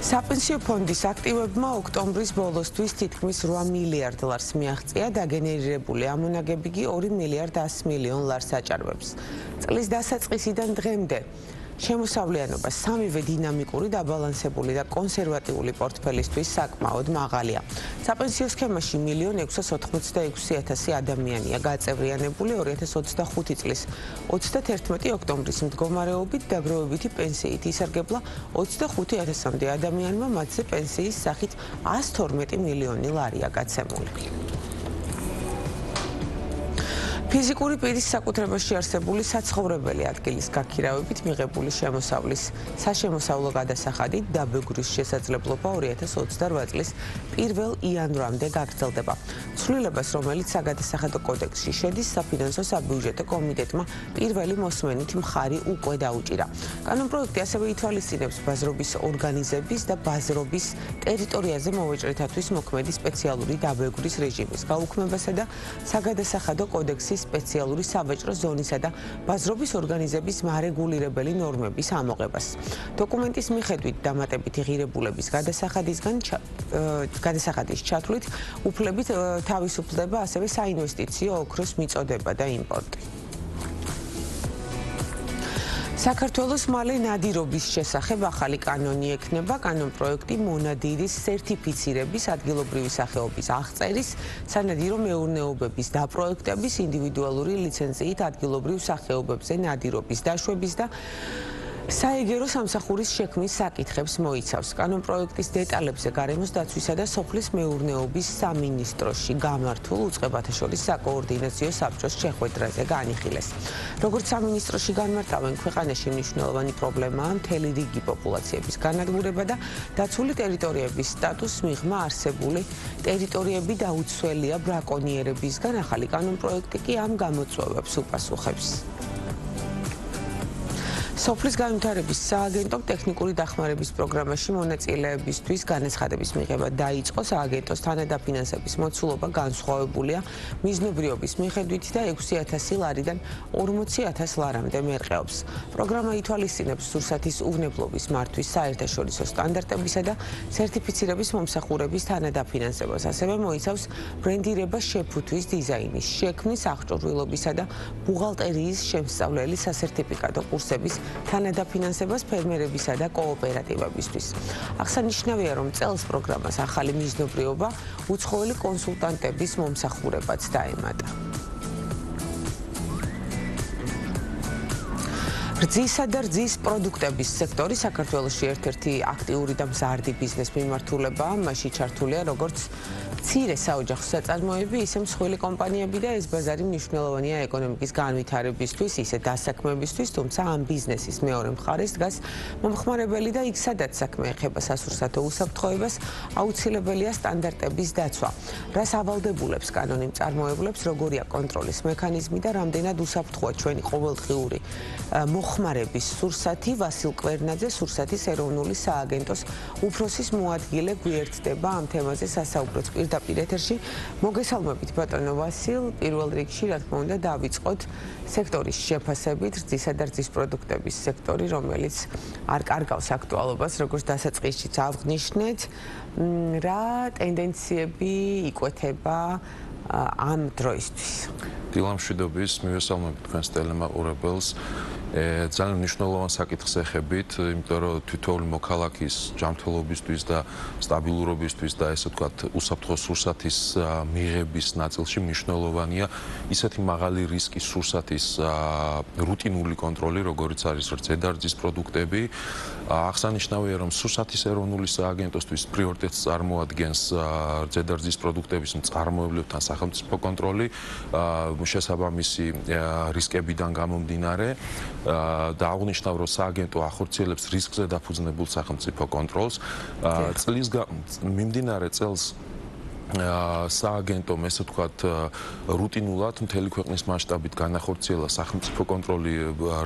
საპენსიო ფონდის აქტივებმა ოქტომბრის ბოლოსთვის თითქმის 8 მილიარდ ლარს მიაღწია და გენერირებული ამონაგები კი 2 მილიარდ 100 მილიონ ლარს აჭარბებს. წლის დასაწყისიდან დღემდე შემოსავლიანობა სამივე დინამიკური, დაბალანსებული და კონსერვატიული პორტფელისთვის საკმაოდ მაღალია. საპენსიო სქემაში 1.686.000 ადამიანია გაწევრიანებული 2025 წლის 31 ოქტომბრის მდგომარეობით დაგროვებითი პენსიით ისარგებლა 25,000-მდე ადამიანმა, მათზე პენსიის სახით 112 მილიონი ლარია გაცემული. ფიზიკური პირის საკუთრებაში არსებული საცხოვრებელი ადგილის გაქირავებით მიღებული შემოსავლის საშემოსავლო გადასახადით დაბეგვრის შესაძლებლობა 2028 წლის 1 იანვრამდე გაგრძელდება. ცვლილებას, რომელიც საგადასახადო კოდექსში შედის, საფინანსო საბიუჯეტო კომიტეტმა პირველი მოსმენით მხარი უკვე დაუჭირა. კანონპროექტი ასევე ითვალისწინებს ბაზრობის ორგანიზების და ბაზრობის ტერიტორიაზე მოვაჭრეთათვის მოქმედი სპეციალური დაბეგვრის რეჟიმის გაუქმებასა და საგადასახადო კოდექსის სპეციალური სავაჭრო ზონისა და ბაზრობის ორგანიზების მარეგულირებელი ნორმების ამოღებას. დოკუმენტის მიხედვით დამატებითი ღირებულების გადასახადის ჩათვლით უფლებით თავისუფლდება ასევე საინვესტიციო ოქროს მიწოდება და იმპორტი. საქართველოს მალე ნადირობის შესახებ ახალი კანონი ექნება. კანონპროექტი მონადირის სერტიფიცირების, ადგილობრივი სახეობის აღწერის, სანადირო მეურნეობების დაპროექტების, ინდივიდუალური ლიცენზიით ადგილობრივ სახეობებზე ნადირობის დაშვების და საეგერო სამსახურის შექმნის საკითხებს მოიცავს. კანონპროექტის დეტალებზე გარემოს დაცვისა და სოფლის მეურნეობის სამინისტროში გამართულ უწყებათა შორის საკოორდინაციო საბჭოს შეხვედრაზე განიხილეს. როგორც სამინისტროში განმარტავენ, ქვეყანაში მნიშვნელოვანი პრობლემაა მთელი რიგი პოპულაციების განადგურება და დაცული ტერიტორიების სტატუსს მიღმა არსებული ტერიტორიები დაუცველია ბრაკონიერებისგან. ახალი კანონპროექტი კი ამ გამოწვევებს უპასუხებს. სოფლის განვითარების სააგენტომ ტექნიკური დახმარების პროგრამაში მონაწილეებისთვის განაცხადების მიღება დაიწყო. სააგენტოს თანადაფინანსების მოცულობა განსხვავებულია მიზნობრიობის მიხედვით და 6,000 ლარიდან 40,000 ლარამდე მერყეობს. პროგრამა ითვალისწინებს სურსათის უვნებლობის მართვის საერთაშორისო სტანდარტებისა და სერტიფიცირების მომსახურების თანადაფინანსებას. ასევე მოიცავს ბრენდირებას, შეფუთვის, დიზაინის შექმნის, აღჭურვილობისა და ბუღალტერიის შემსწავლელი სასერტიფიკატო კურსების თანადაფინანსებას ფერმერებისა და კოოპერატივებისთვის. აღსანიშნავია, რომ წელს პროგრამას ახალი მიზნობრიობა უცხოელი კონსულტანტების მომსახურებაც დაემატა. რძისა და რძის პროდუქტების სექტორი საქართველოში ერთ-ერთი აქტიური და მზარდი ბიზნეს მიმართულებაა. მასში ჩართულია როგორც მცირე საოჯახო საწარმოები, ისე მსხვილი კომპანიები და ეს ბაზარი მნიშვნელოვანია ეკონომიკის განვითარებისთვის, ისე დასაქმებისთვის, თუმცა ამ ბიზნესის მეორე მხარეს დგას მომხმარებელი და იქ, სადაც საქმე ეხება სასურსათო უსაფრთხოებას, აუცილებელია სტანდარტების დაცვა. რას ავალდებულებს კანონი მწარმოებლებს, როგორია კონტროლის მექანიზმი და რამდენად უსაფრთხოა ჩვენი ყოველდღიური მოხმარების სურსათი. ვასილ კვერნაძე, სურსათის ეროვნული სააგენტოს უფროსის მოადგილე გვიერთდება ამ თემაზე სასაუბროთ პირდაპირ ეთერში. მოგესალმებით ბატონო ვასილ. პირველ რიგში, რა თქმა უნდა, დავიწყოთ სექტორის შეფასებით, რძისა და რძის პროდუქტების სექტორი, რომელიც არ კარგავს აქტუალობას, როგორც დასაწყისშიც აღნიშნეთ. რა ტენდენციები იკვეთება ამ დროისთვის? დილამშვიდობის, მივესალმებით თქვენს ტელემაყურებელს. ძალიან მნიშვნელოვან საკითხს ეხებით, იმიტომ რომ თითოეული მოქალაქის ჯანმრთელობისთვის და სტაბილურობისთვის და ესე ვთქვათ, უსაფრთხო სურსათის მიღების ნაწილში მნიშვნელოვანია ისეთი მაღალი რისკის სურსათის რუტინული კონტროლი, როგორც არის რძედარძის პროდუქტები. აღსანიშნავია, რომ სურსათის ეროვნული სააგენტოსთვის პრიორიტეტს წარმოადგენს რძედარძის პროდუქტების მწარმოებლებთან სახელმწიფო კონტროლი, შესაბამისი რისკებიდან გამომდინარე. და აღნიშნავ, რომ სააგენტო ახორციელებს რისკზე დაფუძნებულ სახელმწიფო კონტროლს. მიმდინარე წელს სააგენტომ ესე ვთქვათ რუტინულად მთელი ქვეყნის მასშტაბით განახორციელა სახელმწიფო კონტროლი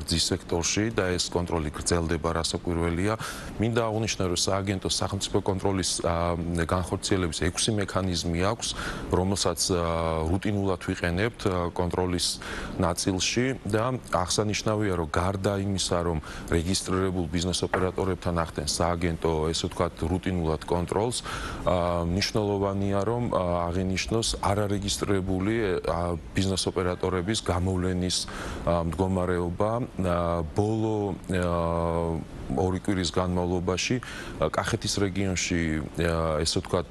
რძის სექტორში და ეს კონტროლი გრძელდება რასაკვირველია. მინდა აღვნიშნო, რომ სააგენტოს სახელმწიფო კონტროლის განხორციელების 6 მექანიზმი აქვს, რომელსაც რუტინულად ვიყენებთ კონტროლის ნაწილში და აღსანიშნავია, რომ გარდა იმისა, რომ რეგისტრირებულ ბიზნეს ოპერატორებთან ახდენს სააგენტო ესე ვთქვათ რუტინულად კონტროლს, მნიშვნელოვანია რომ აღინიშნოს არარეგისტრირებული ბიზნეს ოპერატორების გამოვლენის მდგომარეობა ბოლო 2 კვირის განმავლობაში კახეთის რეგიონში ესე ვთქვათ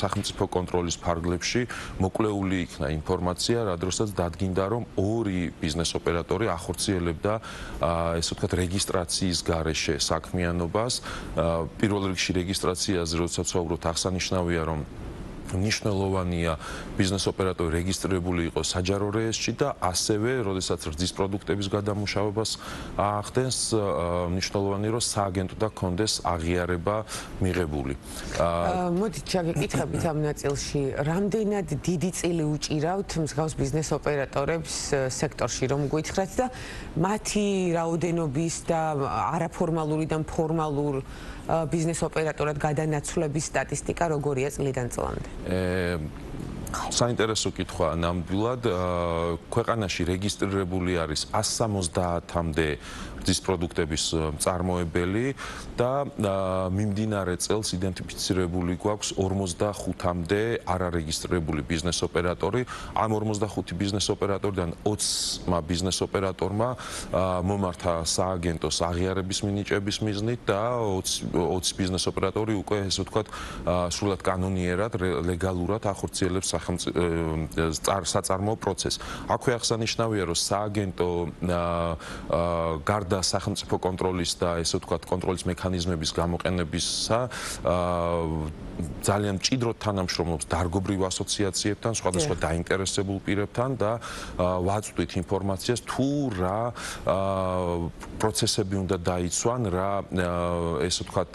სახელმწიფო კონტროლის ფარგლებში მოკლეული იქნა ინფორმაცია, რა დროსაც დადგინდა რომ 2 ბიზნეს ოპერატორი ახორციელებდა ესე ვთქვათ რეგისტრაციის გარეშე საქმიანობას. პირველ რიგში რეგისტრაციაზე როდესაც ვსაუბრობთ, აღსანიშნავია რომ მნიშვნელოვანია ბიზნეს ოპერატორი რეგისტრირებული იყოს საჯარო რეესტრში და ასევე, როდესაც რძის პროდუქტების გადამუშავებას ახდენს, მნიშვნელოვანია, რომ სააგენტოდან კონდეს აღიარება მიღებული. მოდით ჩაგეკითხებით ამ ნაწილში, რამდენად დიდი წილი უჭირავთ მსგავს ბიზნეს ოპერატორებს სექტორში, რომ გითხრათ და მათი რაოდენობის და არაფორმალური და ფორმალურ ბიზნეს ოპერატორად გადანაცვლების სტატისტიკა როგორია წლიდან წლამდე? საინტერესო კითხვა ნამდვილად. ქვეყანაში რეგისტრირებული არის 170-მდე რძის პროდუქტების მწარმოებელი და მიმდინარე წელს იდენტიფიცირებული გვაქვს 45-მდე არარეგისტრირებული ბიზნეს ოპერატორი. ამ 45 ბიზნეს ოპერატორიდან 20 ბიზნეს ოპერატორმა მომართა სააგენტოს აღიარების მინიჭების მიზნით და 20 ბიზნეს ოპერატორი უკვე ესე ვთქვათ სრულად კანონიერად ლეგალურად ახორციელებს საწარმოო პროცესს. აქვე აღსანიშნავია, რომ სააგენტო გარდა სახელმწიფო კონტროლის და ესე ვთქვათ კონტროლის მექანიზმების გამოყენებისა ძალიან მჭიდროდ თანამშრომლობს დარგობრივ ასოციაციებთან, სხვადასხვა დაინტერესებულ პირებთან და ვაწვდით ინფორმაციას თუ რა პროცესები უნდა დაიცვან, რა ესე ვთქვათ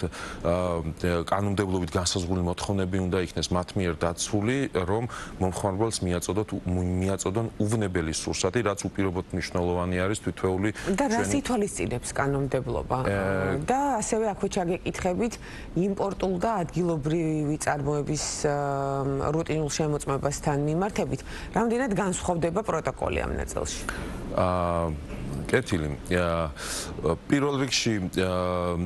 კანონმდებლობით განსაზღვრული მოთხოვნები უნდა იქნეს მათ მიერ დაცული, რომ მომხმარებელს მიაწოდონ უვნებელი სურსათი, რაც უპირობოდ მნიშვნელოვანი არის თითოეული და რას ითვალისწინებს კანონმდებლობა? და ასევე აქვე ჩაგეკითხებით იმპორტულ და ადგილობრივი წარმოების რუტინულ შემოწმებასთან მიმართებით, რამდენად განსხვავდება პროტოკოლი ამ ნაწილში? კეთილი. პირველ რიგში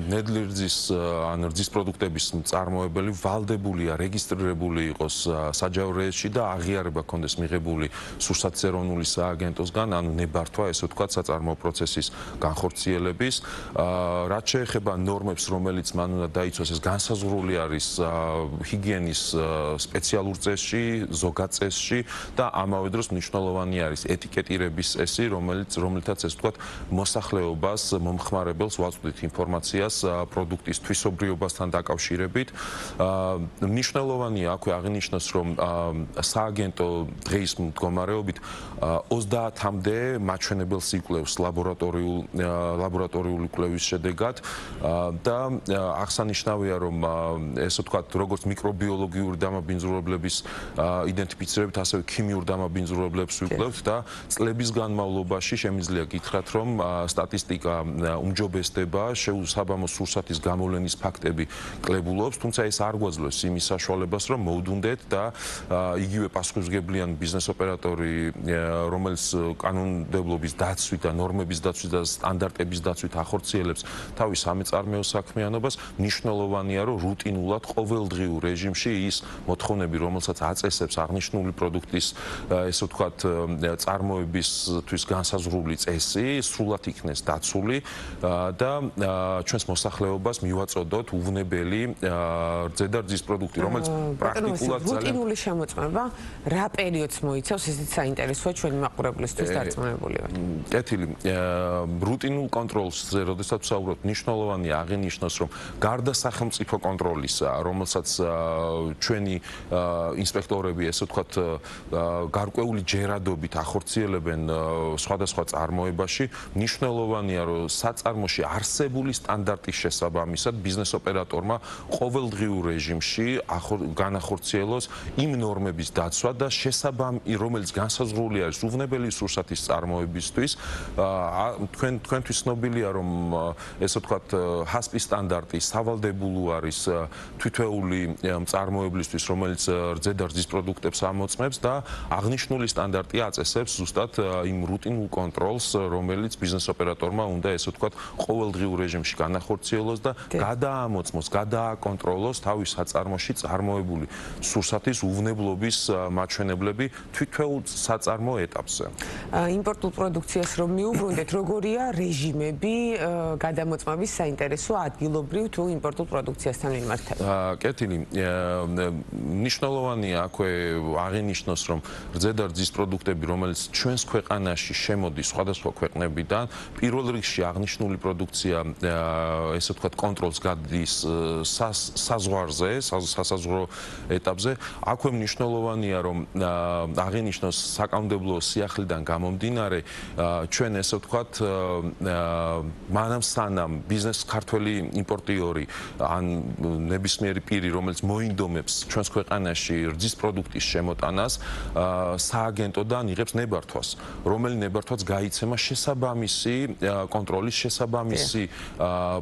ნედლი რძის ან რძის პროდუქტების მწარმოებელი ვალდებულია რეგისტრირებული იყოს საჯარო რეესტრში და აღიარება კონდეს მიღებული სურსათის ეროვნული სააგენტოსგან, ანუ ნებართვა, ესე ვთქვათ, საწარმოო პროცესის განხორციელების. რაც შეეხება ნორმებს, რომელიც მან უნდა დაიცვას, ეს განსაზღვრული არის ჰიგიენის სპეციალურ წესში, ზოგად წესში და ამავე დროს მნიშვნელოვანი არის ეტიკეტირების წესი, რომელთაც ეს ვთქვათ მოსახლეობას, მომხმარებელს ვაწვდით ინფორმაციას პროდუქტის თვისობრიობასთან დაკავშირებით. მნიშვნელოვანია აქვე აღინიშნოს, რომ სააგენტო დღის მდგომარეობით 30-მდე მაჩვენებელს იკვლევს ლაბორატორიული კვლევის შედეგად და აღსანიშნავია, რომ ესე ვთქვათ, როგორც მიკრობიოლოგიური დამაბინძურებლების იდენტიფიცირებით, ასევე ქიმიურ დამაბინძურებლებს ვიკვლევთ და წლების განმავლობაში შემიძლია გითხრათ, რომ სტატისტიკა უმჯობესდება, შეუსაბამო სურსათის გამოვლენის ფაქტები კლებულობს, თუმცა ეს არ გვაძლევს იმის საშუალებას, რომ მოვდუნდეთ და იგივე პასუხისმგებლიანი ბიზნეს ოპერატორი, რომელიც კანონმდებლობის დაცვით და ნორმების დაცვით და სტანდარტების დაცვით ახორციელებს თავის სამეწარმეო საქმიანობას, მნიშვნელოვანია, რომ რუტინულად ყოველდღიურ რეჟიმში ის მოთხოვნები, რომელსაც აწესებს აღნიშნული პროდუქტის, ესე ვთქვათ, წარმოებისთვის განსაზღვრული წესი, სრულად იქნეს დაცული და ჩვენს მოსახლეობას მივაწოდოთ უვნებელი რძე და რძის პროდუქტი, რომელიც პრაქტიკულად ძალიან რუტინული შემოწმება რა პერიოდს მოიცავს, ესეც საინტერესოა ჩვენი მაყურებლისთვის დარწმუნებული ვარ. კეთილი. რუტინულ კონტროლზე, როდესაც ვსაუბრობთ, მნიშვნელოვანია აღინიშნოს, რომ გარდა სახელმწიფო კონტროლისა, რომელსაც ჩვენი ინსპექტორები, ესე ვთქვათ, გარკვეული ჯერადობით ახორციელებენ სხვადასხვა წარმოებაში შემთხვევაში მნიშვნელოვანია, რომ საწარმოში არსებული სტანდარტის შესაბამისად ბიზნეს ოპერატორმა ყოველდღიურ რეჟიმში განახორციელოს იმ ნორმების დაცვა და რომელიც განსაზღვრული არის უვნებელი სურსათის წარმოებისთვის. თქვენთვის ცნობილია, რომ ესე ვთქვათ, ჰასპის სტანდარტი სავალდებულო არის თითოეული მწარმოებლისთვის, რომელიც რძედარძის პროდუქტებს ამოწმებს და აღნიშნული სტანდარტი აწესებს ზუსტად იმ რუტინულ კონტროლს, რომელიც ბიზნეს ოპერატორმა უნდა ესე ვთქვათ, ყოველდღიურ რეჟიმში განახორციელოს და გადაამოწმოს, გადააკონტროლოს თავის საწარმოში წარმოებული სურსათის უვნებლობის მაჩვენებლები თითოეულ საწარმო ეტაპზე. იმპორტულ პროდუქციას რომ მიუბრუნდეთ, როგორია რეჟიმები გადამოწმების საინტერესო ადგილობრივ თუ იმპორტულ პროდუქციასთან მიმართებით? კეთილი, მნიშვნელოვანია აქვე აღინიშნოს, რომ რძედარძის პროდუქტები, რომელიც ჩვენს ქვეყანაში შემოდის სხვადასხვა ქვეყნებიდან, პირველ რიგში აღნიშნული პროდუქცია, ესე ვთქვათ, კონტროლს გადის საზღვარზე, სასაზღვრო ეტაპზე. აქვე მნიშვნელოვანია, რომ აღინიშნოს საკანონმდებლო სიახლიდან გამომდინარე, ჩვენ ესე ვთქვათ, მანამ სანამ ბიზნეს ქართველი იმპორტიორი ან ნებისმიერი პირი, რომელიც მოინდომებს ჩვენს ქვეყანაში რძის პროდუქტის შემოტანას, სააგენტოდან იღებს ნებართვას, რომელი ნებართვაც გაიცემა შესაბამისი კონტროლის, შესაბამისი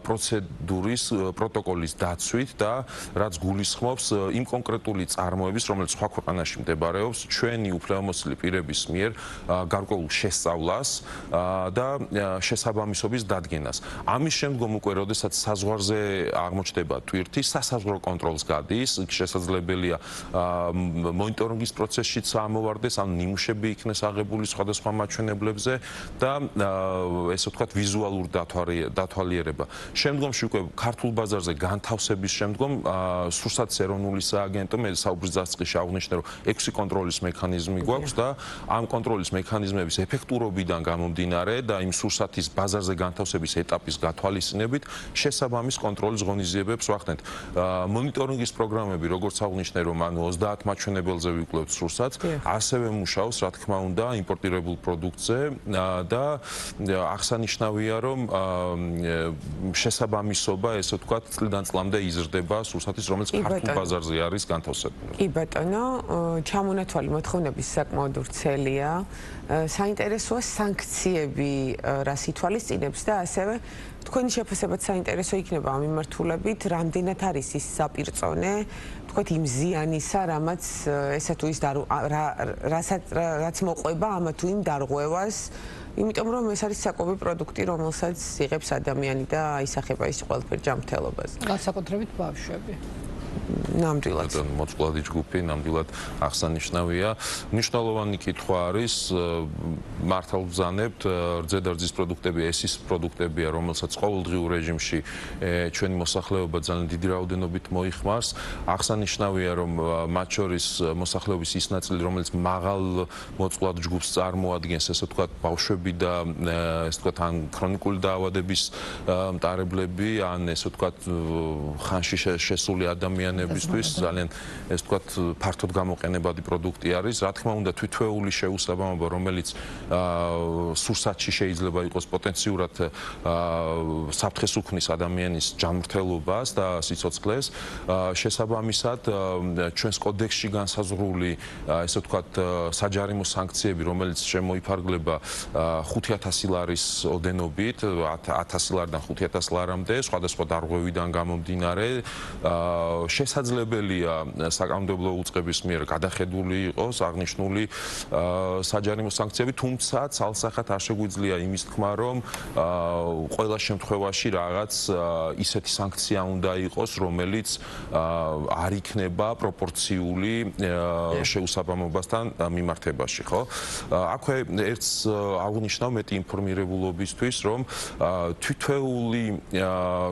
პროცედურის, პროტოკოლის დაცვით და რაც გულისხმობს იმ კონკრეტული წარმოების, რომელიც სხვა ქვეყანაში მდებარეობს, ჩვენი უფლებამოსილი პირების მიერ გარკვეულ შესწავლას და შესაბამისობის დადგენას. ამის შემდგომ უკვე, როდესაც საზღვარზე აღმოჩნდება ტვირთი, სასაზღვრო კონტროლს გადის, შესაძლებელია მონიტორინგის პროცესშიც ამოვარდეს, ან ნიმუშები იქნეს აღებული სხვადასხვა მაჩვენებლებზე და ესე ვთქვათ, ვიზუალური დათვალიერება. შემდგომში უკვე ქართულ ბაზარზე განთავსების შემდგომ სურსათის ეროვნული სააგენტო, მე საუბრის დასაწყისში აღვნიშნე, რომ 6 კონტროლის მექანიზმი გვაქვს და ამ კონტროლის მექანიზმების ეფექტურობიდან გამომდინარე და იმ სურსათის ბაზარზე განთავსების ეტაპის გათვალისწინებით შესაბამის კონტროლის ღონისძიებებს ვახდენთ. მონიტორინგის პროგრამები, როგორც აღვნიშნე, რომ 30 მაჩვენებელზე ვიკვლევთ სურსათს, ასევე მუშაობს, რა თქმა უნდა, იმპორტირებულ პროდუქტზე და აღსანიშნავია, რომ შესაბამისობა, ესე ვთქვათ, წლიდან წლამდე იზრდება სურსათის, რომელიც ქართულ ბაზარზე არის განთავსებული. კი ბატონო, ჩამონათვალი მოთხოვნების საკმაოდ ვრცელია. საინტერესოა სანქციები რას ითვალისწინებს და ასევე თქვენი შეფასებაც საინტერესო იქნება ამ მიმართულებით, რამდენად არის ის საპირწონე, თქვათ იმ ზიანისა, რამაც ესე თუ ის რაც მოყვება ამა თუ იმ დარღვევას, იმიტომ რომ ეს არის საკვები პროდუქტი, რომელსაც იღებს ადამიანი და აისახება ის ყველაფერი ჯანმრთელობაზე. განსაკუთრებით ბავშვები. ნამდვილად. მოწყვლადი ჯგუფი, ნამდვილად აღსანიშნავია. მნიშვნელოვანი კითხვა არის, მართალ ვბრძანებთ, რძედარძის პროდუქტები, ეს ის პროდუქტებია, რომელსაც ყოველდღიურ რეჟიმში ჩვენი მოსახლეობა ძალიან დიდი რაოდენობით მოიხმარს. აღსანიშნავია, რომ მათ შორის მოსახლეობის ის ნაწილი, რომელიც მაღალ მოწყვლად ჯგუფს წარმოადგენს, ესე ვთქვათ, ბავშვები და ესე ვთქვათ, ან ქრონიკული დაავადების მტარებლები, ან ესე ვთქვათ, ხანში შესული ადამიანებისთვის ძალიან ეს ვთქვათ ფართოდ გამოყენებადი პროდუქტი არის. რა თქმა უნდა, თითოეული შეუსაბამობა, რომელიც სურსათში შეიძლება იყოს პოტენციურად საფრთხეს უქმნის ადამიანის ჯანმრთელობას და სიცოცხლეს, შესაბამისად ჩვენს კოდექსში განსაზღვრული ესე ვთქვათ საჯარიმო სანქციები, რომელიც შემოიფარგლება 5,000 ლარის ოდენობით, 1,000 ლარიდან 5,000 ლარამდე, სხვადასხვა დარღვევიდან გამომდინარე, შესაძლებელია საკანონმდებლო უწყების მიერ გადახედული იყოს აღნიშნული საჯარიმო სანქციები, თუმცა ცალსახად არ შეგვიძლია იმის თქმა, რომ ყველა შემთხვევაში რაღაც ისეთი სანქცია უნდა იყოს, რომელიც არ იქნება პროპორციული შეუსაბამობასთან მიმართებაში, ხო? აქვე ერთს აღვნიშნავ მეტი ინფორმირებულობისთვის, რომ თითოეული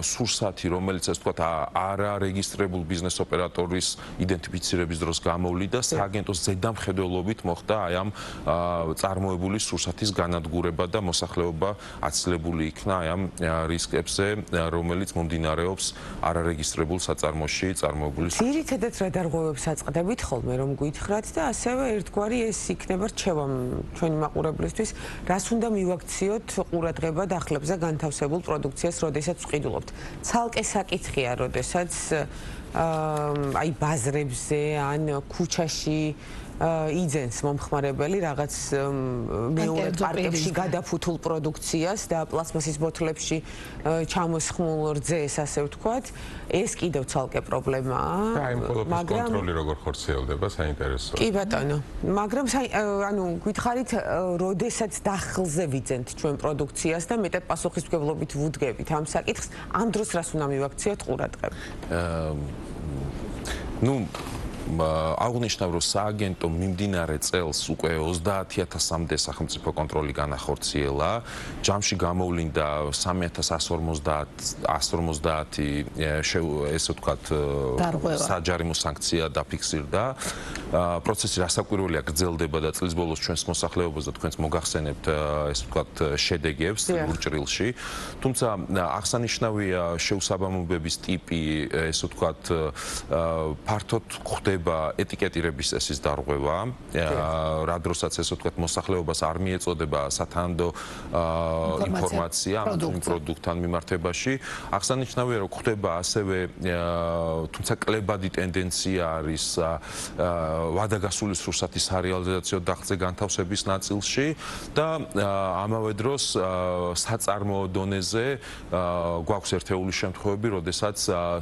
სურსათი, რომელიც ასე ვთქვათ, არარეგისტრირებულ ბიზნეს ოპერატორის იდენტიფიცირების დროს გამოვლიდა და სააგენტოს ზედამხედველობით მოხდა აი ამ წარმოებული სურსათის განადგურება და მოსახლეობა აცილებული იქნა აი ამ რისკებზე, რომელიც მომდინარეობს არარეგისტრებულ საწარმოში წარმოებული სურსათი. ძირითადად რა დარღვევებს აწყდებით ხოლმე რომ გითხრათ და ასევე ერთგვარი ეს იქნება რჩევა ჩვენი მაყურებლისთვის, რას უნდა მივაქციოთ ყურადღება დახლებზე განთავსებულ პროდუქციას, როდესაც ვყიდულობთ. ცალკე საკითხია, როდესაც აი ბაზრებზე ან ქუჩაში იძენს მომხმარებელი რაღაც მეორე პარკებში გადაფუთულ პროდუქციას და პლასმასის ბოთლებში ჩამოსხმულ რძეს, ასე ვთქვათ, ეს კიდევ ცალკე პრობლემაა. აი, მხოლოდ კონტროლი როგორ ხორციელდება, საინტერესოა. კი ბატონო, მაგრამ ანუ გითხარით, როდესაც დახლზე ვიძენთ ჩვენ პროდუქციას და მეტად პასუხისმგებლობით ვუდგებით ამ საკითხს, ამ დროს რას უნდა მივაქციოთ ყურადღება? აღნიშნავ, რომ სააგენტო მიმდინარე წელს უკვე 30,000-მდე სახელმწიფო კონტროლი განახორციელა. ჯამში გამოვლინდა 3,150 ესე ვთქვათ საჯარიმო სანქცია დაფიქსირდა. პროცესი რასაკვირველია გრძელდება და წლის ბოლოს ჩვენს მოსახლეობას და თქვენს მოგახსენებთ ესე ვთქვათ შედეგებს ლურჭრილში. თუმცა აღსანიშნავია შეუსაბამობების ტიპი ესე ვთქვათ ფართოდ ხდება ეტიკეტირების წესის დარღვევა, რა დროსაც ესე ვთქვათ მოსახლეობას არ მიეწოდება სათანადო ინფორმაცია ამ პროდუქტთან მიმართებაში. აღსანიშნავია, რომ ხდება ასევე თუმცა კლებადი ტენდენცია არის ვადაგასული სურსათის სარეალიზაციო დახზე განთავსების ნაწილში და ამავე დროს საწარმოო დონეზე გვაქვს ერთეული შემთხვევები, როდესაც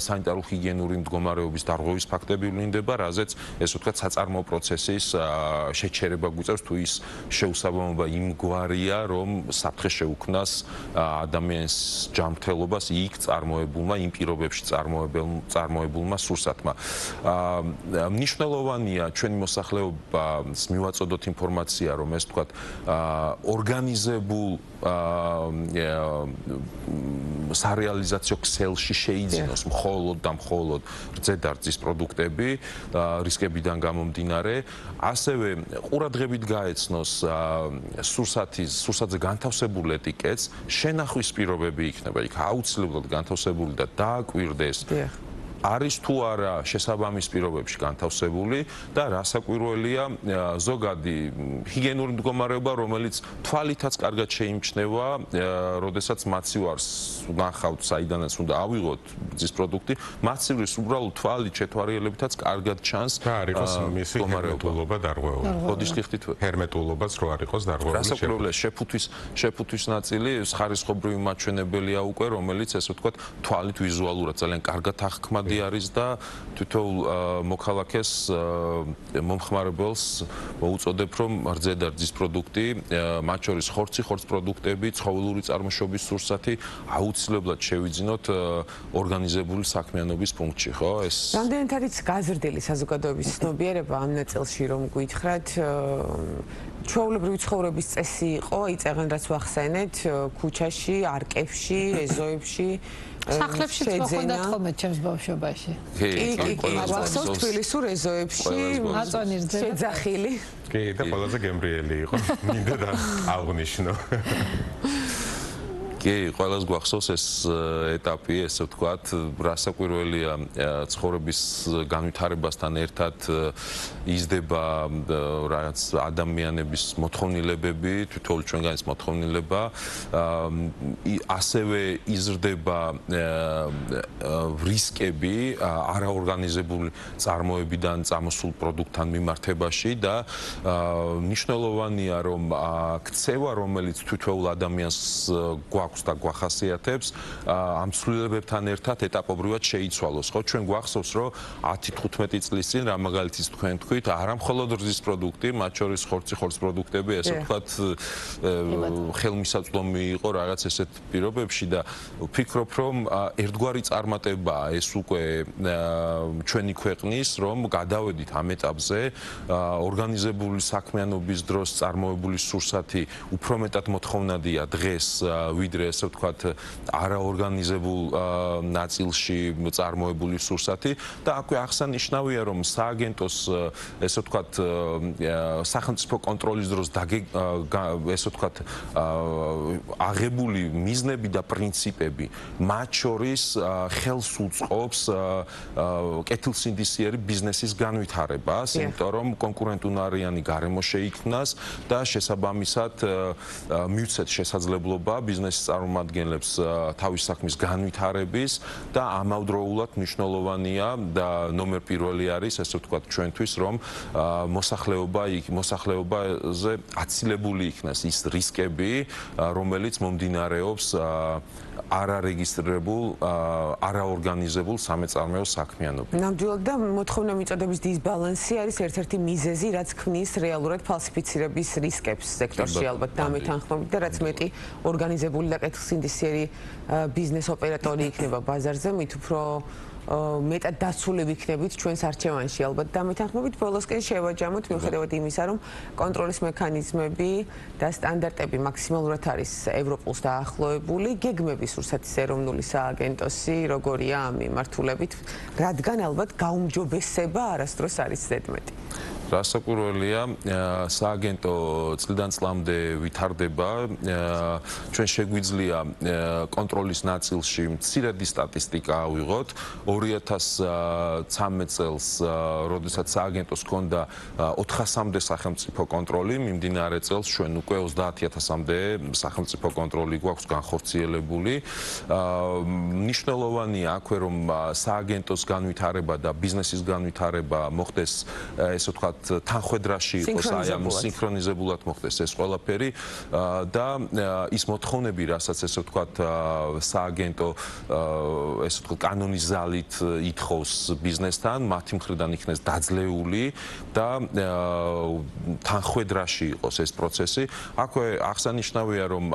სანიტარო-ჰიგიენური მდგომარეობის დარღვევის ფაქტები ვლინდება, რაზეც ეს ვთქვათ საწარმოო პროცესის შეჩერება გვიწევს თუ ის შეუსაბამობა იმგვარია, რომ საფრთხე შეუქმნას ადამიანის ჯანმრთელობას იქ წარმოებულმა, იმ პირობებში წარმოებულმა სურსათმა. მნიშვნელოვანია ჩვენი მოსახლეობას მივაწოდოთ ინფორმაცია, რომ ეს ვთქვათ ორგანიზებულ სარეალიზაციო ქსელში შეიძინოს მხოლოდ და მხოლოდ რძედარძის პროდუქტები რისკებიდან გამომდინარე, ასევე ყურადღებით გაეცნოს სურსათზე განთავსებულ ეტიკეტს, შენახვის პირობები იქნება იქ აუცილებლად განთავსებული და დააკვირდეს არის თუ არა შესაბამის პირობებში განთავსებული და რასაკვირველია ზოგადი ჰიგიენური მდგომარეობა, რომელიც თვალითაც კარგად შეიმჩნევა, როდესაც მაცივარს ნახავთ, საიდანაც უნდა ავიღოთ ძის პროდუქტი, მაცივრის უბრალოდ თვალით შეtvariელებითაც კარგად ჩანს და არ იყოს მისი ჰერმეტულობა დარღვეული. ხოდის ხიხთით ჰერმეტულობაც რო არ იყოს დარღვეული. რასაკვირველია შეფუთვის ნაწილი ხარისხობრივი მაჩვენებელია უკვე, რომელიც ესე ვთქვათ თვალით ვიზუალურად ძალიან კარგად აღქმად არის და თითოეულ მოქალაქეს მომხმარებელს მოუწოდებ, რომ რძედარძის პროდუქტი, მათ შორის ხორც პროდუქტები, ცხოველური წარმოშობის სურსათი აუცილებლად შევიძინოთ ორგანიზებული საქმიანობის პუნქტში, ხო? ეს რამდენად არის გაზრდილი საზოგადოების ცნობიერება ამ ნაწილში, რომ გითხრათ ჩვეულებრივი ცხოვრების წესი იყო, აი წეგენ რაც ვახსენეთ, ქუჩაში, არკებში, ეზოებში სახლებში მოხდათ ხოლმე ჩემს ბავშვობაში. კი, ვახსოვს თბილისურ ეზოებში აწონი რძება. შეძახილი. კი, და ყველაზე გემრიელი იყო. მინდა და აღნიშნო. კი, ყველას გვახსოვს ეს ეტაპი, ესე ვთქვათ, რასაკვირველია ცხოვრების განვითარებასთან ერთად იზრდება რაღაც ადამიანების მოთხოვნილებები, თითოეულ ჩვენგანის მოთხოვნილება, ასევე იზრდება რისკები არაორგანიზებული წარმოებიდან წამოსულ პროდუქტთან მიმართებაში და მნიშვნელოვანია, რომ ქცევა, რომელიც თითოეულ ადამიანს გვაქვს და გვახასიათებს, ამ ცვლილებებთან ერთად ეტაპობრივად შეიცვალოს. ხო, ჩვენ გვახსოვს, რომ 10-15 წლის წინ რა მაგალითის თქვენ თქვით, არა მხოლოდ რძის პროდუქტი, მათ შორის ხორც პროდუქტები, ესე ვთქვათ, ხელმისაწვდომი იყო რაღაც ესეთ პირობებში და ვფიქრობ, რომ ერთგვარი წარმატებაა ეს უკვე ჩვენი ქვეყნის, რომ გადავედით ამ ეტაპზე, ორგანიზებული საქმიანობის დროს წარმოებული სურსათი უფრო მეტად მოთხოვნადია დღეს, ვიდრე ვიდრე ესე ვთქვათ არაორგანიზებულ ნაწილში წარმოებული სურსათი და აქვე აღსანიშნავია რომ სააგენტოს ესე ვთქვათ სახელმწიფო კონტროლის დროს ესე ვთქვათ აღებული მიზნები და პრინციპები მათ შორის ხელს უწყობს კეთილსინდისიერი ბიზნესის განვითარებას, იმიტომ რომ კონკურენტუნარიანი გარემო შეიქმნას და შესაბამისად მივცეთ შესაძლებლობა ბიზნესის წარმომადგენლებს თავის საქმის განვითარების და ამავდროულად მნიშვნელოვანია და ნომერ პირველი არის ესე ვთქვათ ჩვენთვის რომ მოსახლეობაზე აცილებული იქნას ის რისკები რომელიც მომდინარეობს არარეგისტრირებულ არაორგანიზებულ სამეწარმეო საქმიანობიდან. ნამდვილად და მოთხოვნა მიწოდების დისბალანსი არის ერთ-ერთი მიზეზი, რაც ქმნის რეალურად ფალსიფიცირების რისკებს სექტორში ალბათ დამეთანხმებით და რაც მეტი ორგანიზებული და კეთილსინდისიერი ბიზნეს ოპერატორი იქნება ბაზარზე, მით უფრო მეტად დაცული ვიქნებით ჩვენს არჩევანში ალბათ დამეთანხმებით. ბოლოსკენ შევაჯამოთ მიუხედავად იმისა, რომ კონტროლის მექანიზმები და სტანდარტები მაქსიმალურად არის ევროპულს დაახლოებული, გეგმების რუსეთის ეროვნული სააგენტოსი როგორია ამ მიმართულებით, რადგან ალბათ გაუმჯობესება არასდროს არის ზედმეტი. რასაკვირველია, სააგენტო წლიდან წლამდე ვითარდება, ჩვენ შეგვიძლია კონტროლის ნაწილში მცირედი სტატისტიკა ავიღოთ. 2013 წელს, როდესაც სააგენტოს ჰქონდა 400-მდე სახელმწიფო კონტროლი, მიმდინარე წელს ჩვენ უკვე 30,000-მდე სახელმწიფო კონტროლი გვაქვს განხორციელებული. მნიშვნელოვანია აქვე რომ სააგენტოს განვითარება და ბიზნესის განვითარება მოხდეს ესე ვთქვათ თანხვედრაში იყოს აი ამ სინქრონიზებულად მოხდეს ეს ყველაფერი და ის მოთხოვნები რასაც ესე ვთქვათ სააგენტო ესე ვთქვათ კანონიზალით ითხოვს ბიზნესთან მათი მხრიდან იქნეს დაძლეული და თანხვედრაში იყოს ეს პროცესი. აქვე აღსანიშნავია რომ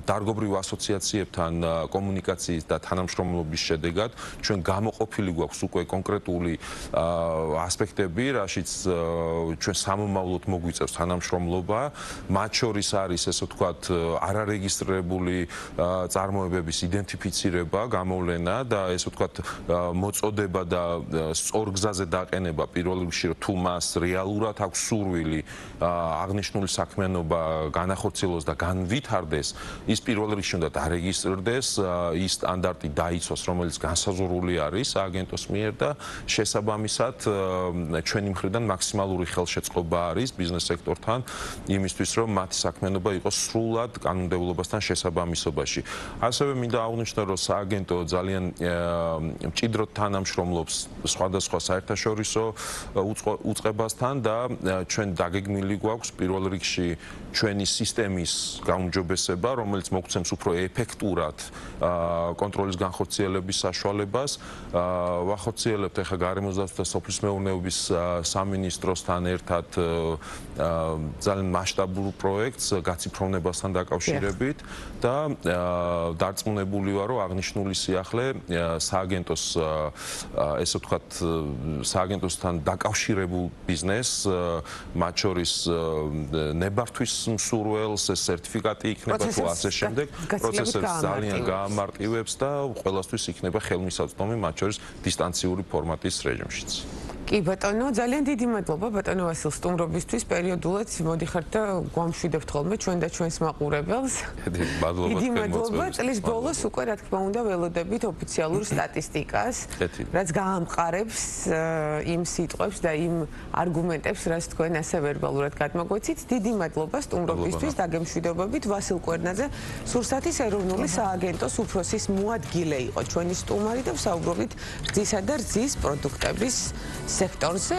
დარგობრივ ასოციაციებთან კომუნიკაციის და თანამშრომლობის შედეგად ჩვენ გამოყოფილი გვაქვს უკვე კონკრეტული ასპექტები, რაშიც ჩვენ სამომავლოდ მოგვიწევს თანამშრომლობა, მათ შორის არის ესე ვთქვათ არარეგისტრირებული წარმოებების იდენტიფიცირება, გამოვლენა და ესე ვთქვათ მოწოდება და სწორ გზაზე დაყენება პირველ რიგში თუ მას რეალურად აქვს სურვილი აღნიშნული საქმიანობა განახორციელოს და განვითარდეს, ის პირველ რიგში უნდა დარეგისტრირდეს, ის სტანდარტი დაიცვას, რომელიც განსაზღვრული არის სააგენტოს მიერ და შესაბამისად ჩვენი მხრიდან მაქსიმალური ხელშეწყობა არის ბიზნეს სექტორთან იმისთვის, რომ მათი საქმიანობა იყოს სრულად კანონმდებლობასთან შესაბამისობაში. ასევე მინდა აღვნიშნო, რომ სააგენტო ძალიან მჭიდროდ თანამშრომლობს სხვადასხვა საერთაშორისო უწყებასთან და ჩვენ დაგეგმილი გვაქვს პირველ რიგში ჩვენი სისტემის გაუმჯობესება, რომელიც მოგცემს უფრო ეფექტურად კონტროლის განხორციელების საშუალებას. ვახორციელებთ ახლა გარემოსდაცვის და სოფლის მეურნეობის სამინისტროსთან ერთად ძალიან მასშტაბურ პროექტს გაციფროვნებასთან დაკავშირებით და დარწმუნებული ვარ, რომ აღნიშნული სიახლე სააგენტოს ესე ვთქვათ სააგენტოსთან დაკავშირებულ ბიზნესს, მათ შორის ნებართვის მსურველს, სერტიფიკატი იქნება თუ ასე შემდეგ, პროცესებს ძალიან გაამარტივებს და ყველასთვის იქნება ხელმისაწვდომი, მათ შორის დისტანციური ფორმატის რეჟიმშიც. კი ბატონო, ძალიან დიდი მადლობა ბატონო ვასილ სტუმრობისთვის. პერიოდულად მოდიხართ და გვამშვიდებთ ხოლმე ჩვენ და ჩვენს მაყურებელს. დიდი მადლობა. წლის ბოლოს უკვე რა თქმა უნდა ველოდებით ოფიციალურ სტატისტიკას, რაც გაამყარებს იმ სიტყვებს და იმ არგუმენტებს, რაც თქვენ ასე ვერბალურად გადმოგვეცით. დიდი მადლობა სტუმრობისთვის, დაგემშვიდობებით. ვასილ კვერნაძე, სურსათის ეროვნული სააგენტოს უფროსის მოადგილე იყო ჩვენი სტუმარი და ვსაუბრობდით რძისა და რძის პროდუქტების სექტორზე.